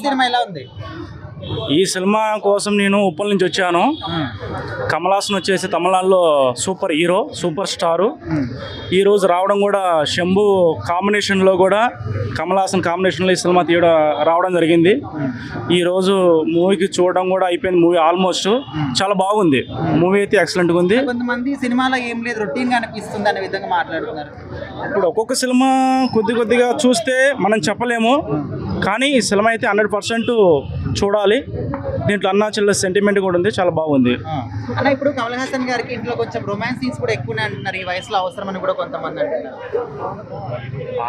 Cinema ఎలా ఉంది? ఈ సినిమా కోసం నేను ఉప్పల్ నుంచి వచ్చాను. కమల్ హాసన్ వచ్చేసి తమిళనాడులో సూపర్ హీరో, సూపర్ స్టారు. ఈరోజు రావడం కూడా శంభు కాంబినేషన్లో కూడా కమల్ హాసన్ కాంబినేషన్లో ఈ సినిమా రావడం జరిగింది. ఈరోజు మూవీకి చూడడం కూడా అయిపోయింది. మూవీ ఆల్మోస్ట్ చాలా బాగుంది. మూవీ అయితే ఎక్సలెంట్గా ఉంది. కొంతమంది సినిమాలో ఏం లేదు, రొటీన్గా అనిపిస్తుంది అనే విధంగా మాట్లాడుతున్నారు. ఇప్పుడు ఒక్కొక్క సినిమా కొద్దిగా చూస్తే మనం చెప్పలేము, కానీ ఈ సినిమా అయితే 100% చూడాలి. దీంట్లో అన్నా చెల్లె సెంటిమెంట్ కూడా ఉంది, చాలా బాగుంది. అన్న ఇప్పుడు కమల్ హాసన్ గారికి ఇంట్లో కొంచెం రొమాన్స్ సీన్స్ కూడా ఎక్కువనే అంటున్నారు, ఈ వయసులో అవసరం అని కూడా కొంతమంది అంటున్నారు.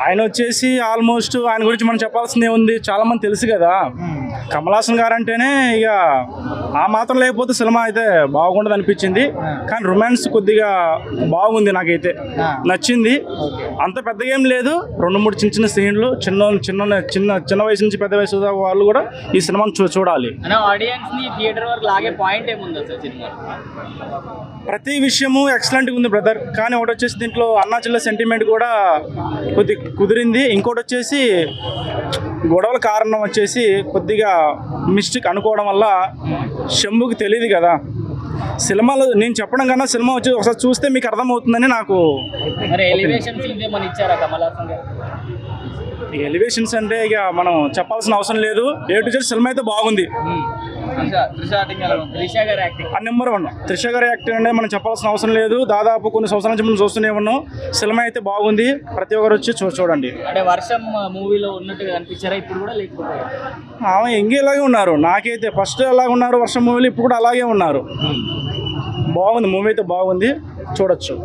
ఆయన వచ్చేసి ఆల్మోస్ట్ ఆయన గురించి మనం చెప్పాల్సిందే ఉంది, చాలా మంది తెలుసు కదా. కమల్ హాసన్ గారు అంటేనే ఇక ఆ మాత్రం లేకపోతే సినిమా అయితే బాగుండదు అనిపించింది. కానీ రొమాన్స్ కొద్దిగా బాగుంది, నాకైతే నచ్చింది. అంత పెద్దగా ఏం లేదు, 2-3 చిన్న సీన్లు, చిన్న వయసు నుంచి పెద్ద వయసు వాళ్ళు కూడా ఈ సినిమాను చూడాలి. ప్రతి విషయము ఎక్సలెంట్గా ఉంది బ్రదర్. కానీ ఒకటి వచ్చేసి దీంట్లో అన్నా చెల్లె సెంటిమెంట్ కూడా కుదిరింది. ఇంకోటి వచ్చేసి గొడవల కారణం వచ్చేసి కొద్దిగా మిస్టేక్ అనుకోవడం వల్ల శంభుకి తెలియదు కదా. సినిమాలో నేను చెప్పడం కన్నా సినిమా వచ్చి ఒకసారి చూస్తే మీకు అర్థమవుతుందని నాకు. ఎలివేషన్స్ అంటే ఇక మనం చెప్పాల్సిన అవసరం లేదు. A to Z సినిమా అయితే బాగుంది. నెంబర్ 1 త్రిష గారి యాక్టింగ్ అంటే మనం చెప్పాల్సిన అవసరం లేదు. దాదాపు కొన్ని సంవత్సరాల నుంచి మనం చూస్తూనే ఉన్నాం. సినిమా అయితే బాగుంది, ప్రతి ఒక్కరు వచ్చి చూడండి. అంటే వర్షం మూవీలో ఉన్నట్టుగా అనిపించారా ఇప్పుడు కూడా? లేకపోతే ఆమె ఎంగేలాగే ఉన్నారు. నాకైతే ఫస్ట్ అలాగే ఉన్నారు వర్షం మూవీలో, ఇప్పుడు కూడా అలాగే ఉన్నారు. బాగుంది, మూవీ అయితే బాగుంది, చూడొచ్చు.